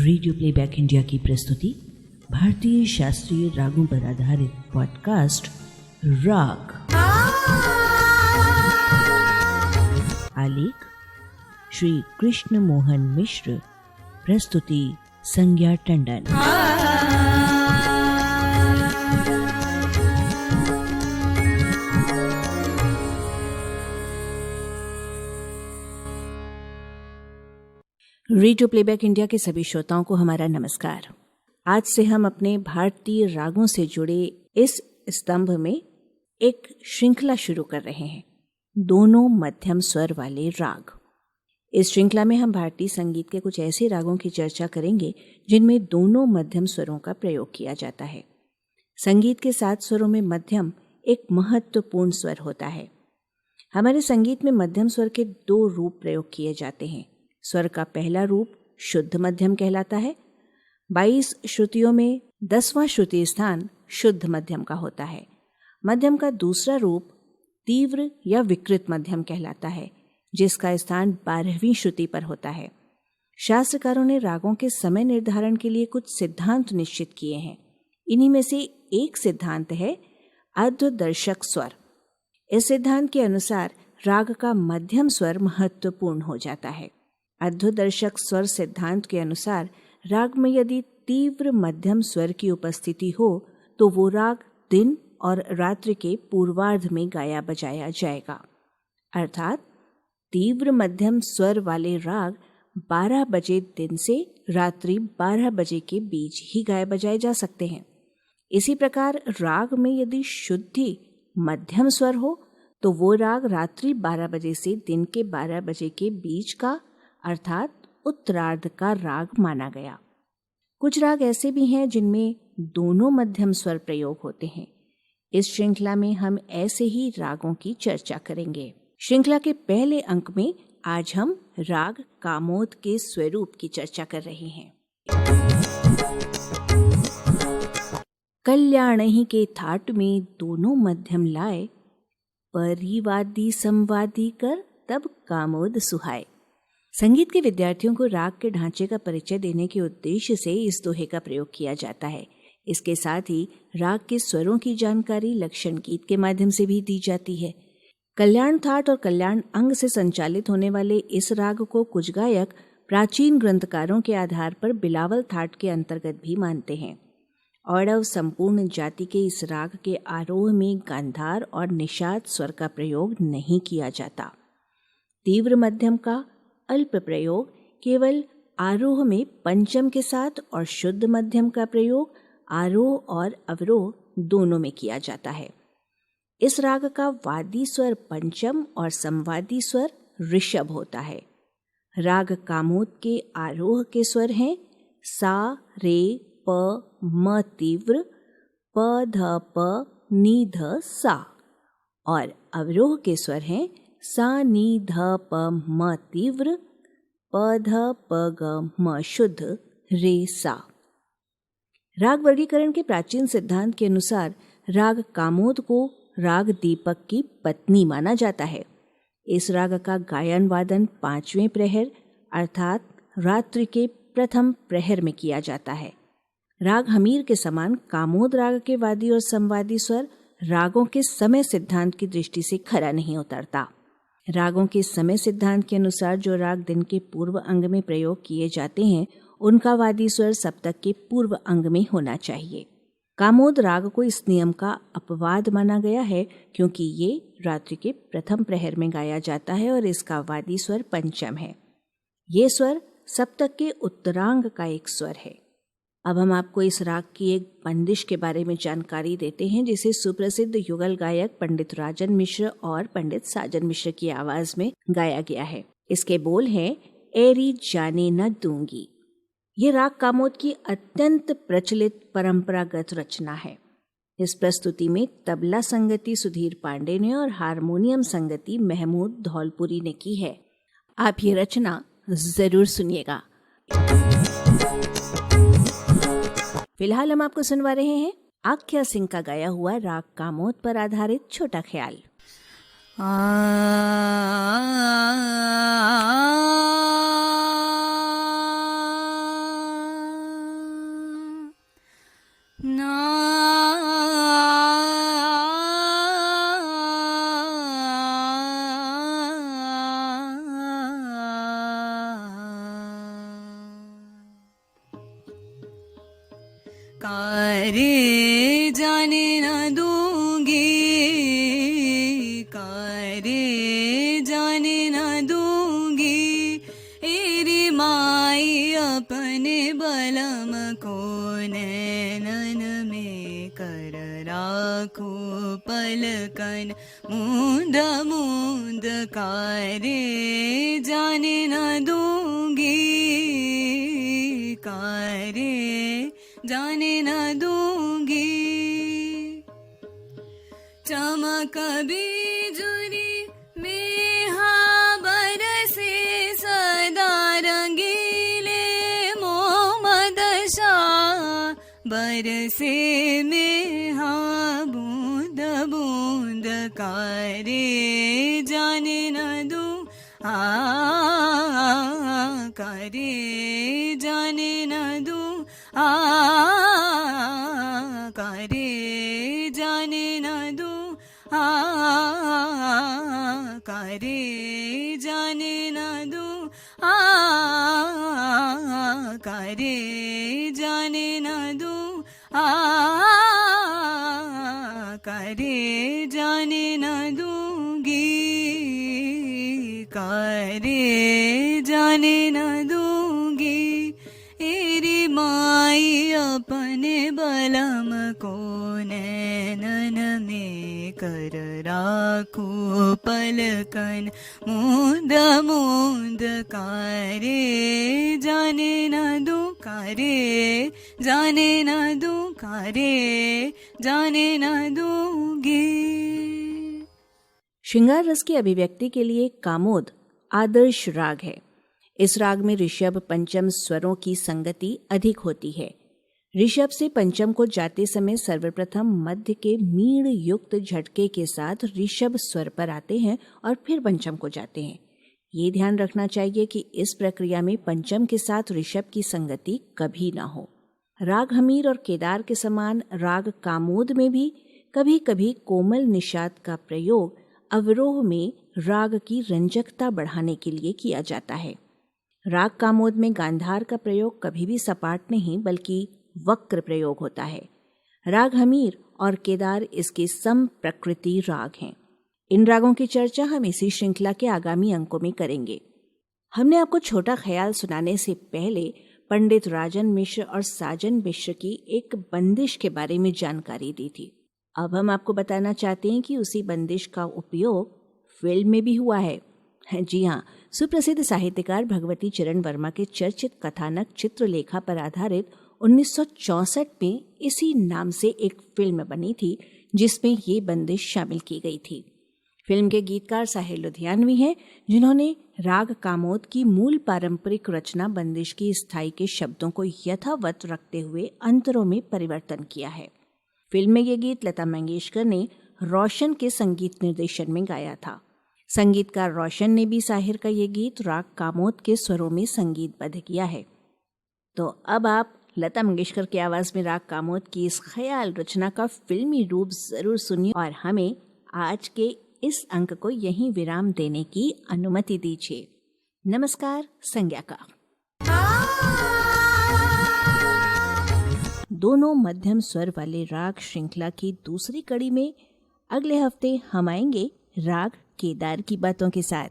Radio playback India की प्रस्तुति भारतीय शास्त्रीय रागों पर आधारित पॉडकास्ट राग। आलेख श्री कृष्ण मोहन मिश्र, प्रस्तुति संज्ञा टंडन। रेडियो प्लेबैक इंडिया के सभी श्रोताओं को हमारा नमस्कार। आज से हम अपने भारतीय रागों से जुड़े इस स्तंभ में एक श्रृंखला शुरू कर रहे हैं, दोनों मध्यम स्वर वाले राग। इस श्रृंखला में हम भारतीय संगीत के कुछ ऐसे रागों की चर्चा करेंगे जिनमें दोनों मध्यम स्वरों का प्रयोग किया जाता है। संगीत के 7 स्वरों में मध्यम एक महत्वपूर्ण स्वर होता है। हमारे संगीत में मध्यम स्वर के 2 रूप प्रयोग किए जाते हैं। स्वर का पहला रूप शुद्ध मध्यम कहलाता है। 22 श्रुतियों में 10वां श्रुति स्थान शुद्ध मध्यम का होता है। मध्यम का दूसरा रूप तीव्र या विकृत मध्यम कहलाता है, जिसका स्थान 12वीं श्रुति पर होता है। शास्त्रकारों ने रागों के समय निर्धारण के लिए कुछ सिद्धांत निश्चित किए हैं। इन्हीं में से एक सिद्धांत है अर्धदर्शक स्वर। इस सिद्धांत के अनुसार राग का मध्यम स्वर महत्वपूर्ण हो जाता है। अर्धदर्शक स्वर सिद्धांत के अनुसार राग में यदि तीव्र मध्यम स्वर की उपस्थिति हो तो वो राग दिन और रात्रि के पूर्वार्ध में गाया बजाया जाएगा। अर्थात तीव्र मध्यम स्वर वाले राग 12 बजे दिन से रात्रि 12 बजे के बीच ही गाए बजाए जा सकते हैं। इसी प्रकार राग में यदि शुद्धि मध्यम स्वर हो तो वो राग रात्रि 12 बजे से दिन के 12 बजे के बीच का अर्थात उत्तरार्ध का राग माना गया। कुछ राग ऐसे भी हैं जिनमें दोनों मध्यम स्वर प्रयोग होते हैं। इस श्रृंखला में हम ऐसे ही रागों की चर्चा करेंगे। श्रृंखला के पहले अंक में आज हम राग कामोद के स्वरूप की चर्चा कर रहे हैं। कल्याणहि के थाट में दोनों मध्यम लाए, परिवादी संवादी कर तब कामोद सुहाए। संगीत के विद्यार्थियों को राग के ढांचे का परिचय देने के उद्देश्य से इस दोहे का प्रयोग किया जाता है। इसके साथ ही राग के स्वरों की जानकारी लक्षण गीत के माध्यम से भी दी जाती है। कल्याण थाट और कल्याण अंग से संचालित होने वाले इस राग को कुछ गायक प्राचीन ग्रंथकारों के आधार पर बिलावल थाट के अंतर्गत भी मानते हैं। औडव संपूर्ण जाति के इस राग के आरोह में गांधार और निषाद स्वर का प्रयोग नहीं किया जाता। तीव्र मध्यम का अल्प प्रयोग केवल आरोह में पंचम के साथ और शुद्ध मध्यम का प्रयोग आरोह और अवरोह दोनों में किया जाता है। इस राग का वादी स्वर पंचम और संवादी स्वर ऋषभ होता है। राग कामोद के आरोह के स्वर हैं सा रे प म तीव्र, प ध प नी ध सा, और अवरोह के स्वर हैं सा नी ध प म तीव्र, प ध प ग म शुद्ध, रे सा। राग वर्गीकरण के प्राचीन सिद्धांत के अनुसार राग कामोद को राग दीपक की पत्नी माना जाता है। इस राग का गायन वादन 5वें प्रहर अर्थात रात्रि के प्रथम प्रहर में किया जाता है। राग हमीर के समान कामोद राग के वादी और संवादी स्वर रागों के समय सिद्धांत की दृष्टि से खरा नहीं उतरता। रागों के समय सिद्धांत के अनुसार जो राग दिन के पूर्व अंग में प्रयोग किए जाते हैं उनका वादी स्वर सप्तक के पूर्व अंग में होना चाहिए। कामोद राग को इस नियम का अपवाद माना गया है क्योंकि ये रात्रि के प्रथम प्रहर में गाया जाता है और इसका वादी स्वर पंचम है। ये स्वर सप्तक के उत्तरांग का एक स्वर है। अब हम आपको इस राग की एक बंदिश के बारे में जानकारी देते हैं जिसे सुप्रसिद्ध युगल गायक पंडित राजन मिश्र और पंडित साजन मिश्र की आवाज में गाया गया है। इसके बोल हैं एरी जाने न दूंगी। ये राग कामोद की अत्यंत प्रचलित परंपरागत रचना है। इस प्रस्तुति में तबला संगति सुधीर पांडे ने और हारमोनियम संगति महमूद धौलपुरी ने की है। आप ये रचना जरूर सुनिएगा। फिलहाल हम आपको सुनवा रहे हैं आख्या सिंह का गाया हुआ राग कामोद पर आधारित छोटा ख्याल। कारे जाने न दूंगी, कारे जाने न दूंगी, एरी माई अपने बलम को नैनन में कर राखो पलकन मूंद मूंद, कारे जाने न दूंगी, कारे जाने न दूंगी। चमक बिजुली में बरसे सदा रंगीले मोहम्मद शाह, बरसे में बूंद बूंद, कारे जाने न दूं, कारे जाने न दूं, कारे जाने न दूं, कारे जाने न दूं, कारे जाने न दूं, कारे जाने न दूंगी, कारे जाने न दूंगी, एरी माई अपने बलम को नैनन में कर राखो पलकन मूंद मूंद, कारे जाने न दूं, कारे जाने न दूं, कारे जाने न दूंगी। श्रृंगार रस की अभिव्यक्ति के लिए कामोद आदर्श राग है। इस राग में ऋषभ पंचम स्वरों की संगति अधिक होती है। ऋषभ से पंचम को जाते समय सर्वप्रथम मध्य के मीण युक्त झटके के साथ ऋषभ स्वर पर आते हैं और फिर पंचम को जाते हैं। ये ध्यान रखना चाहिए कि इस प्रक्रिया में पंचम के साथ ऋषभ की संगति कभी ना हो। राग हमीर और केदार के समान राग कामोद में भी कभी कभी कोमल निषाद का प्रयोग अवरोह में राग की रंजकता बढ़ाने के लिए किया जाता है। राग कामोद में गांधार का प्रयोग कभी भी सपाट नहीं बल्कि वक्र प्रयोग होता है। राग हमीर और केदार इसके सम प्रकृति राग हैं। इन रागों की चर्चा हम इसी श्रृंखला के आगामी अंकों में करेंगे। हमने आपको छोटा ख्याल सुनाने से पहले पंडित राजन मिश्र और साजन मिश्र की एक बंदिश के बारे में जानकारी दी थी। अब हम आपको बताना चाहते हैं कि उसी बंदिश का उपयोग फिल्म में भी हुआ है। जी हाँ, सुप्रसिद्ध साहित्यकार भगवती चरण वर्मा के चर्चित कथानक चित्रलेखा पर आधारित 1964 में इसी नाम से एक फिल्म बनी थी जिसमें ये बंदिश शामिल की गई थी। फिल्म के गीतकार साहिल लुधियानवी हैं जिन्होंने राग कामोद की मूल पारंपरिक रचना बंदिश की स्थाई के शब्दों को यथावत रखते हुए अंतरों में परिवर्तन किया है। फिल्म में ये गीत लता मंगेशकर ने रोशन के संगीत निर्देशन में गाया था। संगीतकार रोशन ने भी साहिर का ये गीत राग कामोद के स्वरों में संगीतबद्ध किया है। तो अब आप लता मंगेशकर की आवाज में राग कामोद की इस ख्याल रचना का फिल्मी रूप जरूर सुनिए और हमें आज के इस अंक को यहीं विराम देने की अनुमति दीजिए। नमस्कार। संज्ञा का दोनों मध्यम स्वर वाले राग श्रृंखला की दूसरी कड़ी में अगले हफ्ते हम आएंगे राग केदार की बातों के साथ।